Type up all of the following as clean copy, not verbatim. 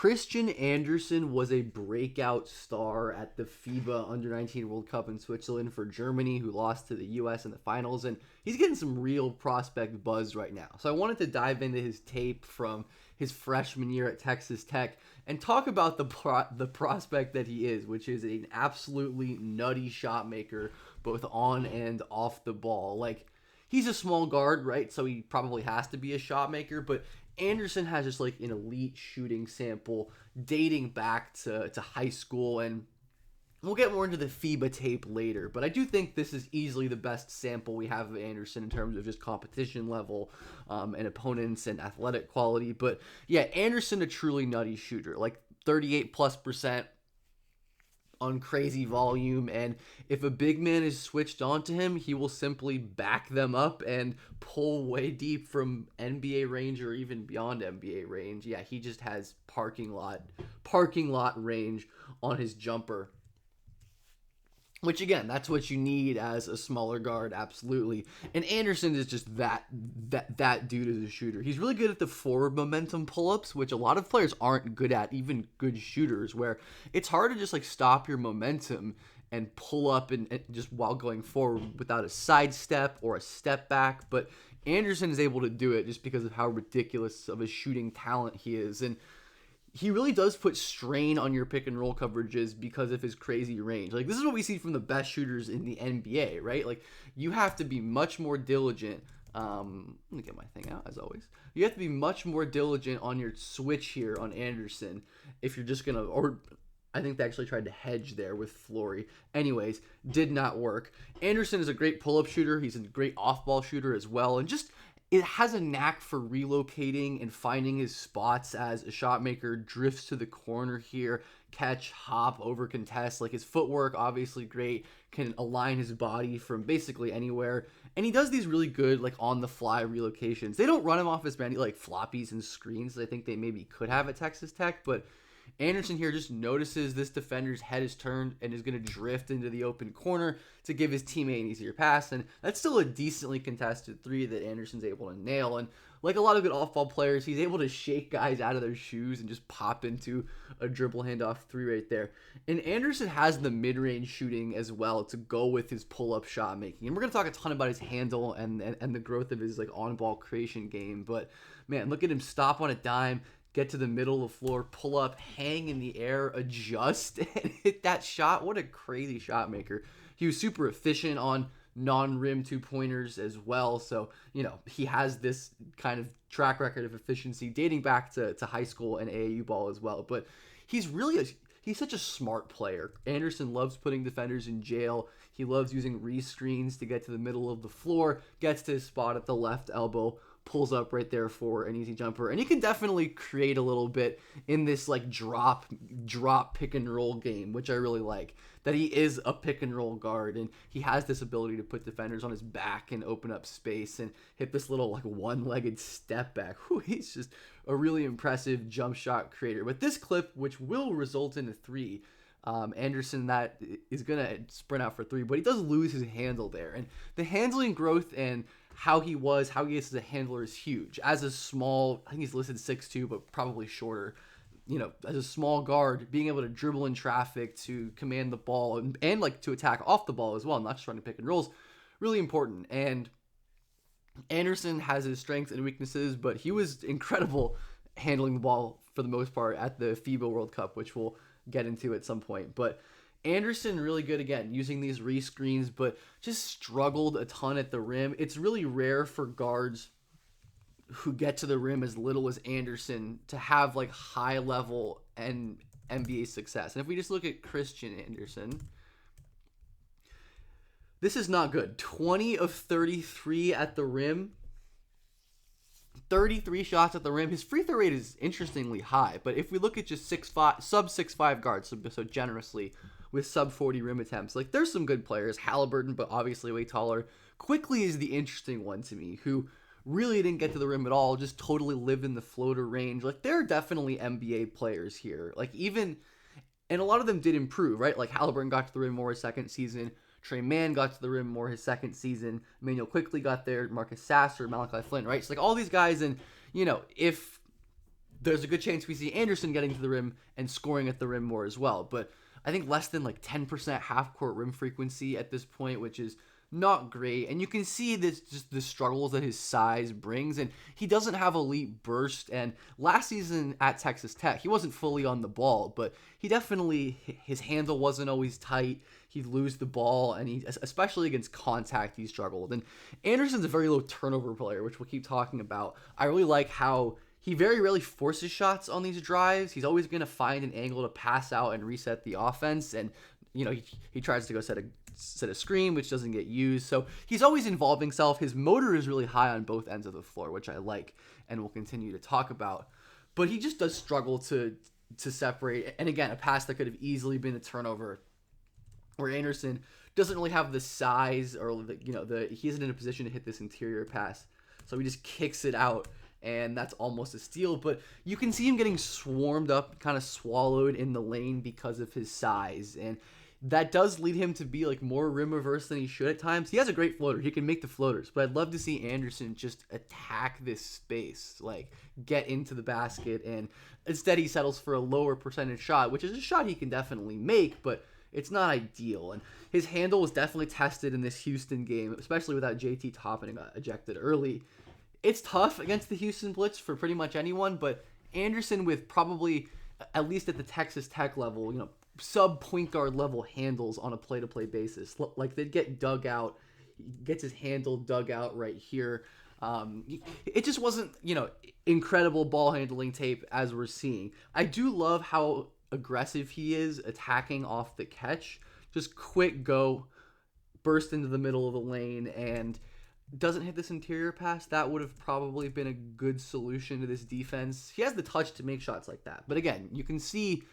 Christian Andersen was a breakout star at the FIBA Under-19 World Cup in Switzerland for Germany, who lost to the U.S. in the finals, and he's getting some real prospect buzz right now. So I wanted to dive into his tape from his freshman year at Texas Tech and talk about the prospect that he is, which is an absolutely nutty shot maker, both on and off the ball. Like, he's a small guard, right? So he probably has to be a shot maker, but Andersen has just like an elite shooting sample dating back to high school, and we'll get more into the FIBA tape later, but I do think this is easily the best sample we have of Andersen in terms of just competition level and opponents and athletic quality. But yeah, Andersen, a truly nutty shooter, like 38+% on crazy volume, and if a big man is switched onto him, he will simply back them up and pull way deep from NBA range or even beyond NBA range. Yeah, he just has parking lot range on his jumper. Which, again, that's what you need as a smaller guard, absolutely. And Andersen is just that dude as a shooter. He's really good at the forward momentum pull-ups, which a lot of players aren't good at, even good shooters, where it's hard to just like stop your momentum and pull up and just while going forward without a sidestep or a step back. But Andersen is able to do it just because of how ridiculous of a shooting talent he is. And he really does put strain on your pick and roll coverages because of his crazy range. Like, this is what we see from the best shooters in the NBA, right? Like, you have to be much more diligent. Let me get my thing out, as always. You have to be much more diligent on your switch here on Andersen if you're just going to, or I think they actually tried to hedge there with Flory. Anyways, did not work. Andersen is a great pull-up shooter. He's a great off-ball shooter as well. And just, it has a knack for relocating and finding his spots as a shot maker, drifts to the corner here, catch, hop, over contest. Like, his footwork, obviously great, can align his body from basically anywhere. And he does these really good, like, on-the-fly relocations. They don't run him off as many, like, floppies and screens as I think they maybe could have at Texas Tech, but Andersen here just notices this defender's head is turned and is going to drift into the open corner to give his teammate an easier pass. And that's still a decently contested three that Andersen's able to nail. And like a lot of good off-ball players, he's able to shake guys out of their shoes and just pop into a dribble handoff three right there. And Andersen has the mid-range shooting as well to go with his pull-up shot making. And we're going to talk a ton about his handle and the growth of his like on-ball creation game. But man, look at him stop on a dime, get to the middle of the floor, pull up, hang in the air, adjust, and hit that shot. What a crazy shot maker. He was super efficient on non-rim two-pointers as well. So, you know, he has this kind of track record of efficiency dating back to high school and AAU ball as well. But he's such a smart player. Andersen loves putting defenders in jail. He loves using re-screens to get to the middle of the floor, gets to his spot at the left elbow, pulls up right there for an easy jumper. And he can definitely create a little bit in this like drop pick and roll game, which I really like. That he is a pick and roll guard and he has this ability to put defenders on his back and open up space and hit this little like one-legged step back. Whew, he's just a really impressive jump shot creator. But this clip, which will result in a three, Andersen that is going to sprint out for three, but he does lose his handle there. And the handling growth and how he is as a handler is huge. As a small, I think he's listed 6'2", but probably shorter. You know, as a small guard, being able to dribble in traffic to command the ball and like to attack off the ball as well, not just running pick and rolls, really important. And Andersen has his strengths and weaknesses, but he was incredible handling the ball for the most part at the FIBA World Cup, which we'll get into at some point. But Andersen really good again using these re-screens, but just struggled a ton at the rim. It's really rare for guards who get to the rim as little as Andersen to have like high level and NBA success. And if we just look at Christian Andersen, this is not good. 20 of 33 at the rim. 33 shots at the rim. His free throw rate is interestingly high, but if we look at just sub 6'5" guards, so generously with sub 40 rim attempts, like there's some good players. Halliburton, but obviously way taller. Quickly is the interesting one to me, who really didn't get to the rim at all, just totally lived in the floater range. Like there are definitely NBA players here. Like even, and a lot of them did improve, right? Like Halliburton got to the rim more his second season. Trey Mann got to the rim more his second season. Emmanuel quickly got there. Marcus Sasser, Malachi Flynn, right? So like all these guys, and you know, if there's a good chance we see Anderson getting to the rim and scoring at the rim more as well. But I think less than like 10% half-court rim frequency at this point, which is not great. And you can see this, just the struggles that his size brings. And he doesn't have elite burst. And last season at Texas Tech, he wasn't fully on the ball, but he definitely, his handle wasn't always tight. He'd lose the ball, and he, especially against contact, he struggled. And Anderson's a very low turnover player, which we'll keep talking about. I really like how he very rarely forces shots on these drives. He's always going to find an angle to pass out and reset the offense. And, you know, he tries to go set a screen, which doesn't get used. So he's always involved himself. His motor is really high on both ends of the floor, which I like and will continue to talk about. But he just does struggle to separate. And again, a pass that could have easily been a turnover, where Anderson doesn't really have the size, or he isn't in a position to hit this interior pass. So he just kicks it out, and that's almost a steal. But you can see him getting swarmed up, kind of swallowed in the lane because of his size. And that does lead him to be like more rim reverse than he should at times. He has a great floater. He can make the floaters. But I'd love to see Anderson just attack this space, like get into the basket. And instead he settles for a lower percentage shot, which is a shot he can definitely make, but it's not ideal. And his handle was definitely tested in this Houston game, especially without JT Toppin got ejected early. It's tough against the Houston Blitz for pretty much anyone, but Anderson, with probably, at least at the Texas Tech level, sub point guard level handles on a play-to-play basis. Like, they'd get dug out. He gets his handle dug out right here. It just wasn't, incredible ball handling tape as we're seeing. I do love how aggressive he is attacking off the catch. Just quick go, burst into the middle of the lane, and doesn't hit this interior pass. That would have probably been a good solution to this defense. He has the touch to make shots like that. But again, you can see,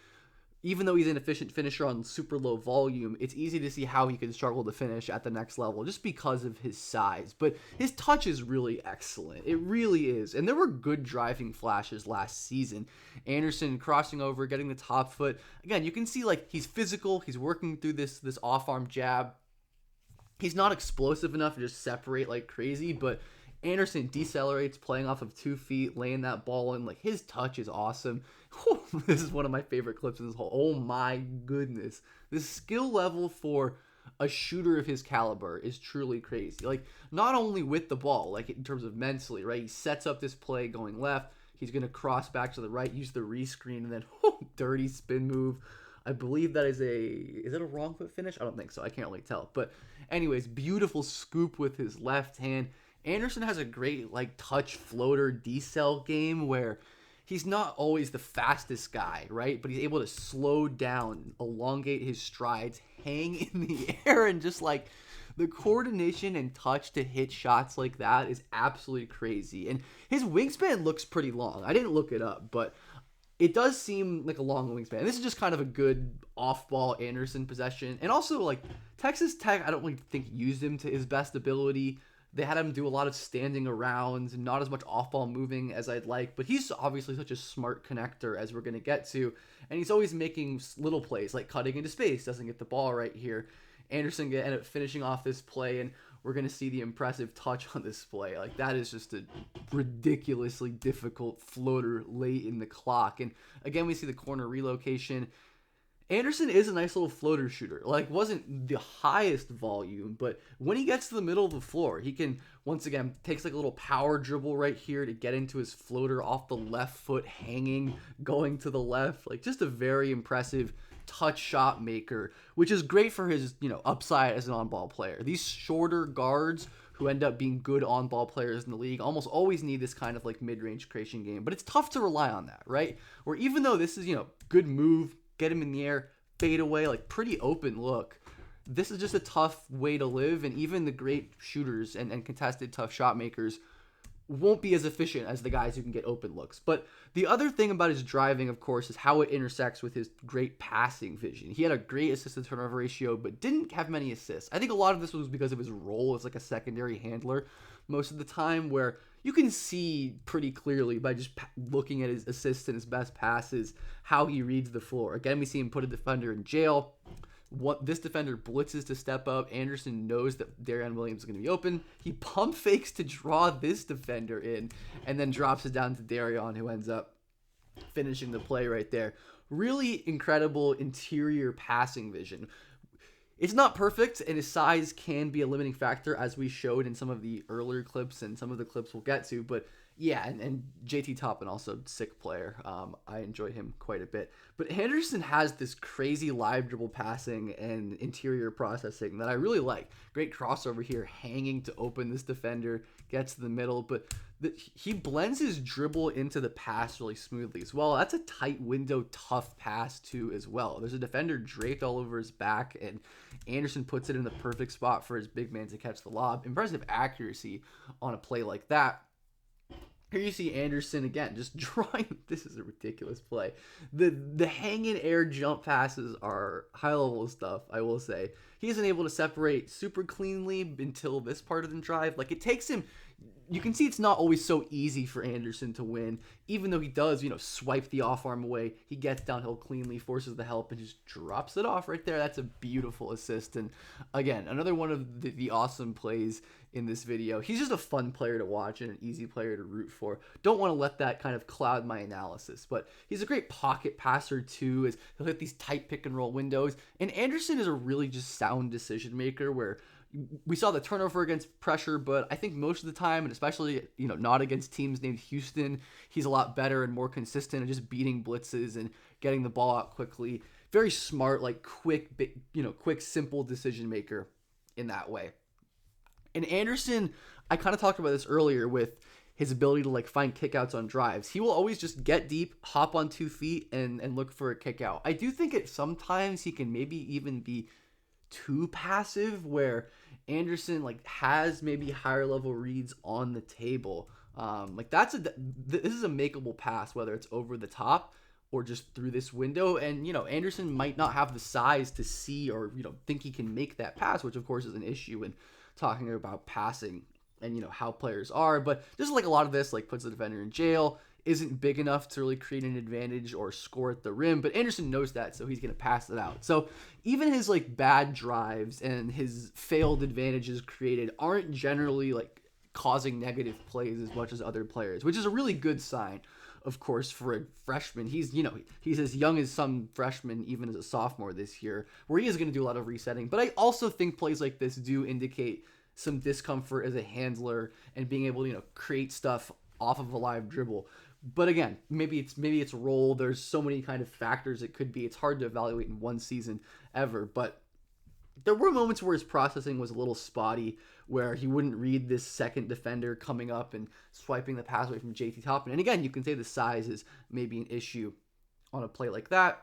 even though he's an efficient finisher on super low volume, it's easy to see how he could struggle to finish at the next level just because of his size. But his touch is really excellent. It really is. And there were good driving flashes last season. Anderson crossing over, getting the top foot. Again, you can see like he's physical. He's working through this off-arm jab. He's not explosive enough to just separate like crazy, but Anderson decelerates, playing off of 2 feet, laying that ball in. Like, his touch is awesome. This is one of my favorite clips in this whole. Oh my goodness. The skill level for a shooter of his caliber is truly crazy. Like, not only with the ball, like in terms of mentally, right? He sets up this play going left. He's going to cross back to the right, use the rescreen, and then dirty spin move. I believe that is it a wrong foot finish? I don't think so. I can't really tell. But anyways, beautiful scoop with his left hand. Anderson has a great like touch floater decel game where he's not always the fastest guy, right? But he's able to slow down, elongate his strides, hang in the air, and just like the coordination and touch to hit shots like that is absolutely crazy. And his wingspan looks pretty long. I didn't look it up, but it does seem like a long wingspan. This is just kind of a good off-ball Anderson possession. And also, like, Texas Tech, I don't really think used him to his best ability. They had him do a lot of standing around, not as much off-ball moving as I'd like. But he's obviously such a smart connector, as we're going to get to. And he's always making little plays, like cutting into space. Doesn't get the ball right here. Anderson going to end up finishing off this play, and we're going to see the impressive touch on this play. Like, that is just a ridiculously difficult floater late in the clock. And again, we see the corner relocation. Anderson is a nice little floater shooter. Like, wasn't the highest volume, but when he gets to the middle of the floor, he can, once again, takes like a little power dribble right here to get into his floater off the left foot, hanging, going to the left. Like, just a very impressive touch shot maker, which is great for his, upside as an on-ball player. These shorter guards who end up being good on-ball players in the league almost always need this kind of like mid-range creation game, but it's tough to rely on that, right? Where even though this is, good move, get him in the air, fade away, like pretty open look, this is just a tough way to live, and even the great shooters and contested tough shot makers won't be as efficient as the guys who can get open looks. But the other thing about his driving, of course, is how it intersects with his great passing vision. He had a great assist-to-turnover ratio, but didn't have many assists. I think a lot of this was because of his role as like a secondary handler most of the time, where you can see pretty clearly by just looking at his assists and his best passes how he reads the floor. Again, we see him put a defender in jail. This defender blitzes to step up. Anderson knows that Darion Williams is going to be open. He pump fakes to draw this defender in, and then drops it down to Darion, who ends up finishing the play right there. Really incredible interior passing vision. It's not perfect, and his size can be a limiting factor, as we showed in some of the earlier clips and some of the clips we'll get to. But yeah, and JT Toppin, also sick player. I enjoy him quite a bit. But Anderson has this crazy live dribble passing and interior processing that I really like. Great crossover here, hanging to open this defender, gets to the middle, but he blends his dribble into the pass really smoothly as well. That's a tight window, tough pass too as well. There's a defender draped all over his back, and Anderson puts it in the perfect spot for his big man to catch the lob. Impressive accuracy on a play like that. Here you see Anderson again, just drawing. This is a ridiculous play. The hang in air jump passes are high level stuff, I will say. He isn't able to separate super cleanly until this part of the drive. Like, it takes him. You can see it's not always so easy for Anderson to win, even though he does, swipe the off arm away. He gets downhill cleanly, forces the help, and just drops it off right there. That's a beautiful assist. And again, another one of the awesome plays in this video. He's just a fun player to watch and an easy player to root for. Don't want to let that kind of cloud my analysis, but he's a great pocket passer too, as he'll hit these tight pick and roll windows. And Anderson is a really just sound decision maker, where we saw the turnover against pressure, but I think most of the time, and especially, not against teams named Houston, he's a lot better and more consistent at just beating blitzes and getting the ball out quickly. Very smart, like quick, simple decision maker in that way. And Anderson, I kind of talked about this earlier with his ability to find kickouts on drives. He will always just get deep, hop on 2 feet, and look for a kick out. I do think sometimes he can maybe even be too passive, where Anderson has maybe higher level reads on the table. This is a makeable pass, whether it's over the top or just through this window. And Anderson might not have the size to see or think he can make that pass, which of course is an issue in talking about passing and how players are. But just a lot of this puts the defender in jail, isn't big enough to really create an advantage or score at the rim, but Anderson knows that, so he's going to pass it out. So even his bad drives and his failed advantages created aren't generally causing negative plays as much as other players, which is a really good sign, of course, for a freshman. He's as young as some freshmen, even as a sophomore this year, where he is going to do a lot of resetting. But I also think plays like this do indicate some discomfort as a handler and being able to create stuff off of a live dribble. But again, maybe it's role. There's so many kind of factors it could be. It's hard to evaluate in one season ever. But there were moments where his processing was a little spotty, where he wouldn't read this second defender coming up and swiping the pass away from JT Toppin. And again, you can say the size is maybe an issue on a play like that.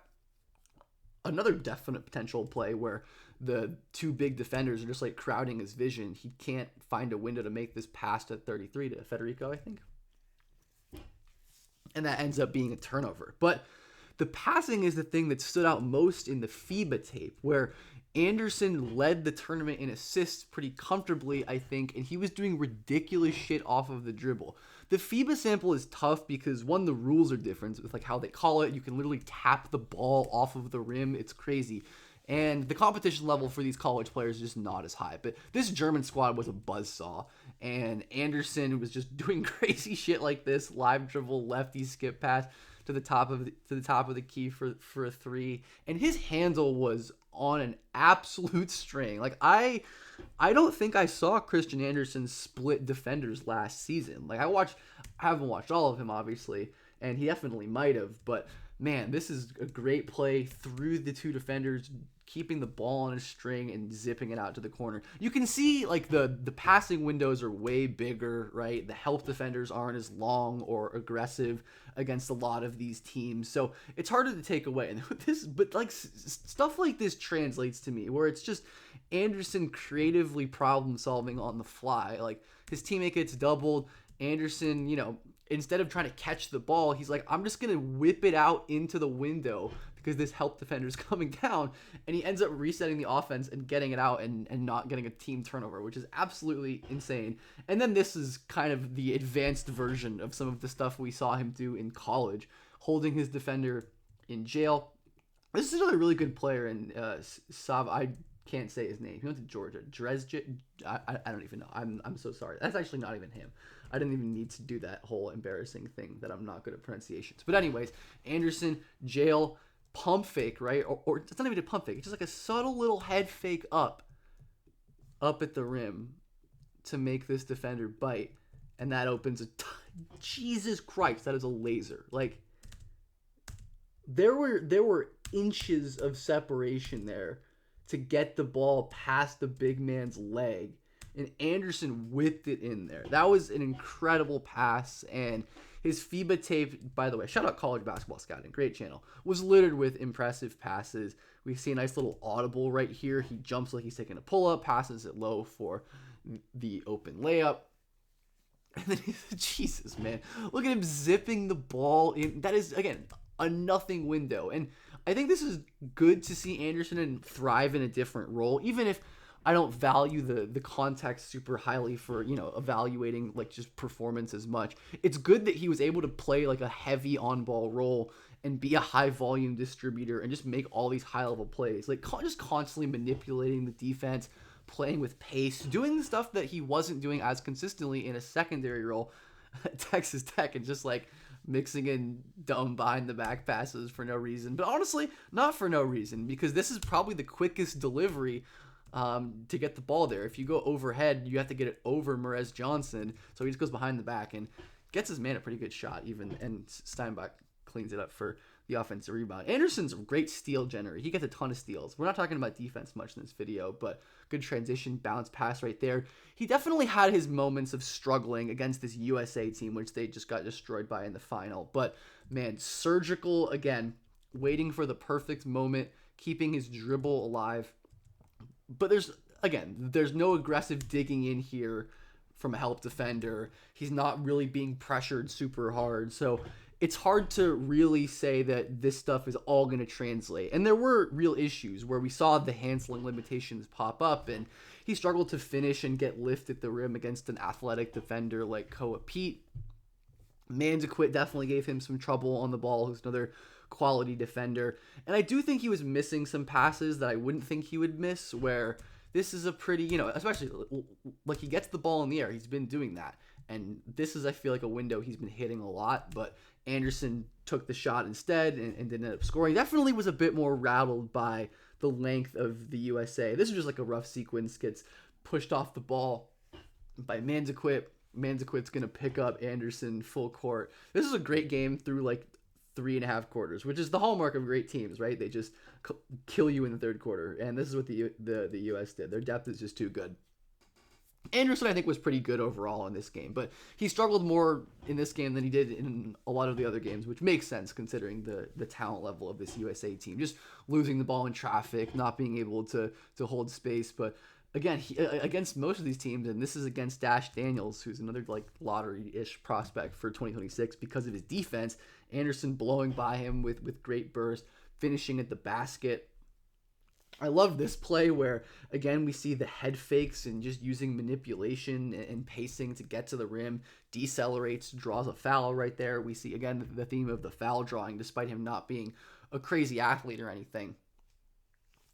Another definite potential play where the two big defenders are just crowding his vision. He can't find a window to make this pass to 33 to Federico, I think. And that ends up being a turnover. But the passing is the thing that stood out most in the FIBA tape, where Anderson led the tournament in assists pretty comfortably, I think, and he was doing ridiculous shit off of the dribble. The FIBA sample is tough because, one, the rules are different with how they call it. You can literally tap the ball off of the rim. It's crazy. And the competition level for these college players is just not as high. But this German squad was a buzzsaw. And Anderson was just doing crazy shit like this. Live dribble, lefty skip pass to the top of the key for a three. And his handle was on an absolute string. I don't think I saw Christian Anderson split defenders last season. I haven't watched all of him, obviously, and he definitely might have, but man, this is a great play through the two defenders, keeping the ball on a string and zipping it out to the corner. You can see the passing windows are way bigger, right? The help defenders aren't as long or aggressive against a lot of these teams, so it's harder to take away. And stuff like this translates to me, where it's just Anderson creatively problem solving on the fly. His teammate gets doubled, Anderson, instead of trying to catch the ball, he's I'm just going to whip it out into the window because this help defender is coming down, and he ends up resetting the offense and getting it out and not getting a team turnover, which is absolutely insane. And then this is kind of the advanced version of some of the stuff we saw him do in college, holding his defender in jail. This is another really good player, and I can't say his name. He went to Georgia. I don't even know. I'm so sorry. That's actually not even him. I didn't even need to do that whole embarrassing thing that I'm not good at pronunciations. But anyways, Anderson, jail, pump fake, right? Or it's not even a pump fake. It's just like a subtle little head fake up at the rim to make this defender bite. And that opens Jesus Christ, that is a laser. Like, there were inches of separation there to get the ball past the big man's leg, and Anderson whipped it in there. That was an incredible pass, and his FIBA tape, by the way, shout out College Basketball Scouting, great channel, was littered with impressive passes. We see a nice little audible right here. He jumps like he's taking a pull-up, passes it low for the open layup. And then Jesus, man, look at him zipping the ball in. That is, again, a nothing window. And I think this is good to see Anderson and thrive in a different role, even if I don't value the context super highly for, evaluating like just performance as much. It's good that he was able to play like a heavy on-ball role and be a high volume distributor and just make all these high level plays, like just constantly manipulating the defense, playing with pace, doing the stuff that he wasn't doing as consistently in a secondary role at Texas Tech, and just like mixing in dumb behind the back passes for no reason. But honestly, not for no reason, because this is probably the quickest delivery to get the ball there. If you go overhead, you have to get it over Merez Johnson, so he just goes behind the back and gets his man a pretty good shot even, and Steinbach cleans it up for the offensive rebound. Anderson's a great steal generator. He gets a ton of steals. We're not talking about defense much in this video, but good transition, bounce pass right there. He definitely had his moments of struggling against this USA team, which they just got destroyed by in the final. But, man, surgical, again, waiting for the perfect moment, keeping his dribble alive. But there's no aggressive digging in here from a help defender. He's not really being pressured super hard. So it's hard to really say that this stuff is all going to translate. And there were real issues where we saw the handling limitations pop up, and he struggled to finish and get lift at the rim against an athletic defender like Koa Pete. Manzaquit definitely gave him some trouble on the ball, who's another quality defender. And I do think he was missing some passes that I wouldn't think he would miss, where this is a pretty, especially like he gets the ball in the air. He's been doing that. And this is, I feel like, a window he's been hitting a lot, but Anderson took the shot instead and didn't end up scoring. Definitely was a bit more rattled by the length of the USA. This is just like a rough sequence, gets pushed off the ball by Manzaquit. Manzaquit's going to pick up Anderson full court. This is a great game through like 3.5 quarters, which is the hallmark of great teams, right? They just kill you in the third quarter, and this is what the US did. Their depth is just too good. Anderson, I think, was pretty good overall in this game, but he struggled more in this game than he did in a lot of the other games, which makes sense considering the talent level of this USA team. Just losing the ball in traffic, not being able to hold space. But again, against most of these teams, and this is against Dash Daniels, who's another like lottery-ish prospect for 2026 because of his defense. Anderson blowing by him with great burst, finishing at the basket. I love this play where, again, we see the head fakes and just using manipulation and pacing to get to the rim, decelerates, draws a foul right there. We see, again, the theme of the foul drawing, despite him not being a crazy athlete or anything.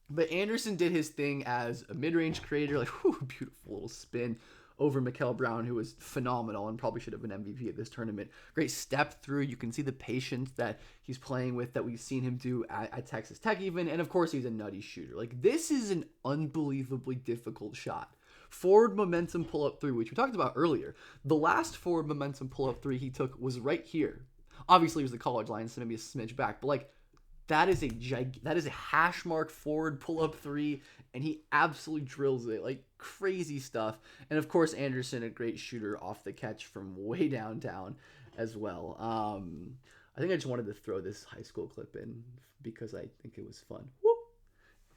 But Anderson did his thing as a mid-range creator, like, whew, beautiful little spin over Mikal Brown, who was phenomenal and probably should have been MVP at this tournament. Great step through. You can see the patience that he's playing with that we've seen him do at Texas Tech even. And, of course, he's a nutty shooter. Like, this is an unbelievably difficult shot. Forward momentum pull-up three, which we talked about earlier. The last forward momentum pull-up three he took was right here. Obviously, it was the college line, so maybe a smidge back. But, like, that is a hash mark forward pull-up three, and he absolutely drills it. Like, crazy stuff. And, of course, Anderson, a great shooter off the catch from way downtown as well. I think I just wanted to throw this high school clip in because I think it was fun. Whoop.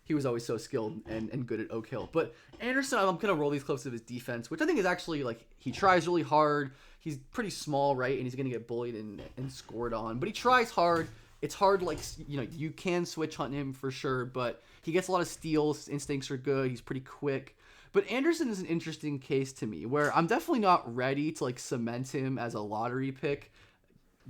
He was always so skilled and good at Oak Hill. But Anderson, I'm going to roll these clips of his defense, which I think is actually, like, he tries really hard. He's pretty small, right? And he's going to get bullied and scored on. But he tries hard. It's hard, like, you can switch on him for sure, but he gets a lot of steals. Instincts are good. He's pretty quick. But Anderson is an interesting case to me, where I'm definitely not ready to, like, cement him as a lottery pick.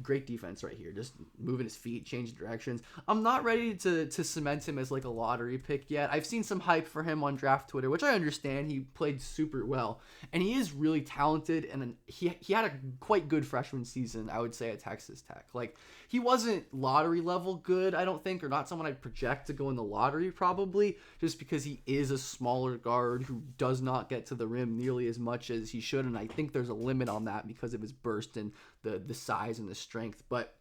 great defense right here. Just moving his feet, changing directions. I'm not ready to cement him as like a lottery pick yet. I've seen some hype for him on draft Twitter, which I understand. He played super well, and he is really talented. And he had a quite good freshman season, I would say, at Texas Tech. Like, he wasn't lottery level good, I don't think, or not someone I'd project to go in the lottery probably, just because he is a smaller guard who does not get to the rim nearly as much as he should, and I think there's a limit on that because of his burst and the size and the strength. But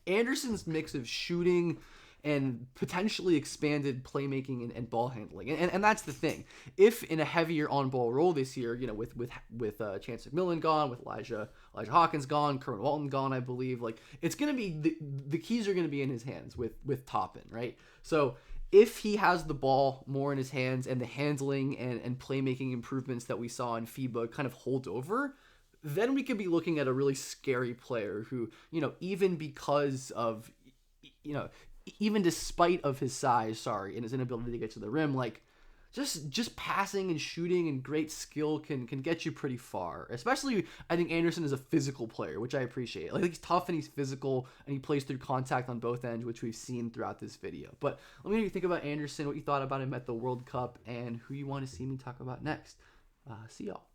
Anderson's mix of shooting and potentially expanded playmaking and ball handling, and that's the thing. If in a heavier on-ball role this year, with Chance McMillan gone, with Elijah Hawkins gone, Kerwin Walton gone, I believe, like, it's gonna be the keys are gonna be in his hands with Toppin, right? So if he has the ball more in his hands and the handling and playmaking improvements that we saw in FIBA kind of hold over, then we could be looking at a really scary player who, even because of, even despite of his size, and his inability to get to the rim, like, just passing and shooting and great skill can get you pretty far. Especially, I think Anderson is a physical player, which I appreciate. Like, he's tough and he's physical, and he plays through contact on both ends, which we've seen throughout this video. But let me know what you think about Anderson, what you thought about him at the World Cup, and who you want to see me talk about next. See y'all.